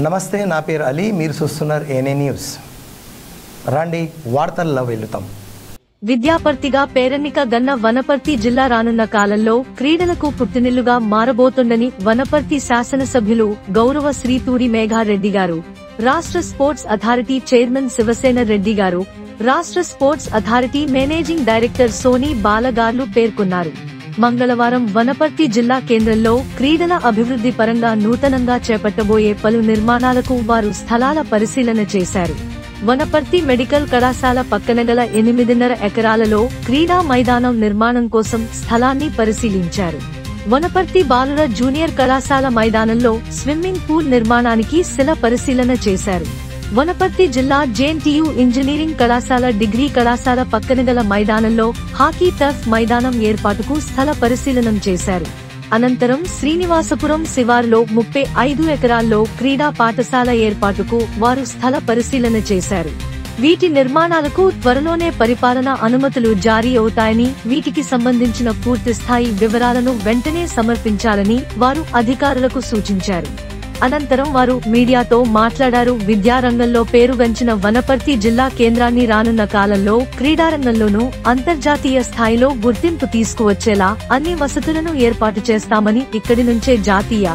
నమస్తే, నా పేరు అలీ. మీరు చూస్తున్నారు ఏఎన్ఏ న్యూస్. రండి వార్తల్లో వెళ్తాం. విద్యాపర్తిగా పేరెన్నిక గన్న వనపర్తి జిల్లా రానున్న కాలంలో క్రీడలకు పుట్టినిల్లుగా మారబోతోందని వనపర్తి శాసనసభ్యులు గౌరవ శ్రీ తూరి మేఘారెడ్డి గారు, రాష్ట్ర sports authority chairman Shivasena Reddy గారు, రాష్ట్ర sports authority managing director Soni బాలగార్లు పేర్కొన్నారు. మంగళవారం వనపర్తి జిల్లా కేంద్రంలో క్రీడల అభివృద్ధి పరంగా నూతనంగా చేపట్టబోయే పలు నిర్మాణాలకు వారు స్థలాల పరిశీలన చేశారు. వనపర్తి మెడికల్ కళాశాల పక్కన గల 8.5 ఎకరాలలో క్రీడా మైదానం నిర్మాణం కోసం స్థలాన్ని పరిశీలించారు. వనపర్తి బాలుర జూనియర్ కళాశాల మైదానంలో స్విమ్మింగ్ పూల్ నిర్మాణానికి శిల పరిశీలన చేశారు. వనపర్తి జిల్లా జేఎన్టీయూ ఇంజనీరింగ్ కళాశాల డిగ్రీ కళాశాల పక్కన గల మైదానంలో హాకీ టర్ఫ్ మైదానం ఏర్పాటుకు స్థల పరిశీలనం చేశారు. అనంతరం శ్రీనివాసపురం శివారులో 35 ఎకరాల్లో క్రీడా పాఠశాల ఏర్పాటుకు వారు స్థల పరిశీలన చేశారు. వీటి నిర్మాణాలకు త్వరలోనే పరిపాలనా అనుమతులు జారీ అవుతాయని, వీటికి సంబంధించిన పూర్తిస్థాయి వివరాలను వెంటనే సమర్పించాలని వారు అధికారులకు సూచించారు. అనంతరం వారు మీడియాతో మాట్లాడారు. విద్యారంగంలో పేరుగంచిన వనపర్తి జిల్లా కేంద్రాన్ని రానున్న కాలంలో క్రీడారంగంలోనూ అంతర్జాతీయ స్థాయిలో గుర్తింపు తీసుకువచ్చేలా అన్ని వసతులను ఏర్పాటు చేస్తామని, ఇక్కడి నుంచే జాతీయ,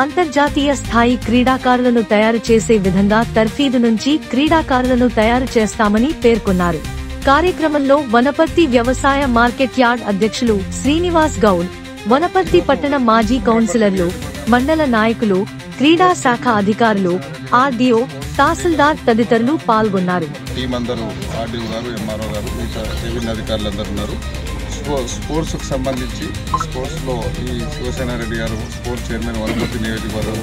అంతర్జాతీయ స్థాయి క్రీడాకారులను తయారు చేసే విధంగా తర్ఫీదు నుంచి క్రీడాకారులను తయారు చేస్తామని పేర్కొన్నారు. కార్యక్రమంలో వనపర్తి వ్యవసాయ మార్కెట్ యార్డ్ అధ్యక్షులు శ్రీనివాస్ గౌడ్, వనపర్తి పట్టణ మాజీ కౌన్సిలర్లు, మండల నాయకులు, క్రీడా శాఖ అధికారులు, ఆర్డీఓ, తహసీల్దార్ తదితరులు పాల్గొన్నారు. స్పోర్ట్స్ కు సంబంధించి స్పోర్ట్స్ లో ఈ శివసేన రెడ్డి గారు స్పోర్ట్స్ చైర్మన్ వనపర్తి నియోజకవర్గం,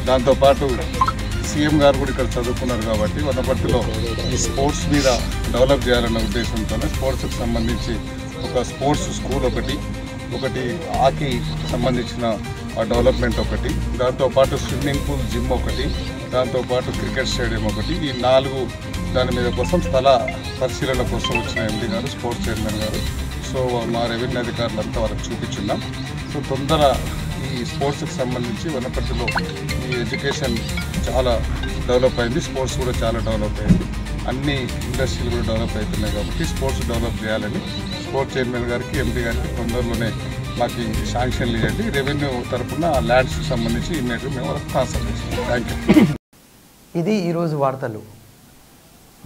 దాంతో పాటు సీఎం గారు కూడా ఇక్కడ చదువుకున్నారు కాబట్టి వనపర్తిలో ఈ స్పోర్ట్స్ మీద డెవలప్ చేయాలన్న ఉద్దేశంతో స్పోర్ట్స్ కు సంబంధించి ఒక స్పోర్ట్స్ స్కూల్ ఒకటి హాకీ సంబంధించిన డెవలప్మెంట్ ఒకటి, దాంతోపాటు స్విమ్మింగ్ పూల్, జిమ్ ఒకటి, దాంతోపాటు క్రికెట్ స్టేడియం ఒకటి, ఈ 4 దాని మీద కోసం స్థల పరిశీలన కోసం వచ్చిన ఎండీ గారు, స్పోర్ట్స్ చైర్మన్ గారు. సో మా రెవెన్యూ అధికారులంతా వాళ్ళకి చూపించున్నాం. సో తొందర ఈ స్పోర్ట్స్కి సంబంధించి వనపర్తిలో ఈ ఎడ్యుకేషన్ చాలా డెవలప్ అయింది, స్పోర్ట్స్ కూడా చాలా డెవలప్ అయింది, అన్ని ఇండస్ట్రీలు కూడా డెవలప్ అవుతున్నాయి. కాబట్టి స్పోర్ట్స్ డెవలప్ చేయాలని స్పోర్ట్స్ చైర్మన్ గారికి, ఎంపీ గారికి తొందరలోనే మాకు శాంక్షన్లు ఇవ్వండి. రెవెన్యూ తరఫున ల్యాండ్స్కి సంబంధించి ఇమ్మీడియట్గా మేము వాళ్ళకి ట్రాన్స్ఫర్ చేస్తాం. Thank you. ఇది ఈరోజు వార్తలు.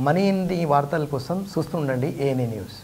మనీ వార్తల కోసం చూస్తూ ఉండండి ఏఎన్ఏ న్యూస్.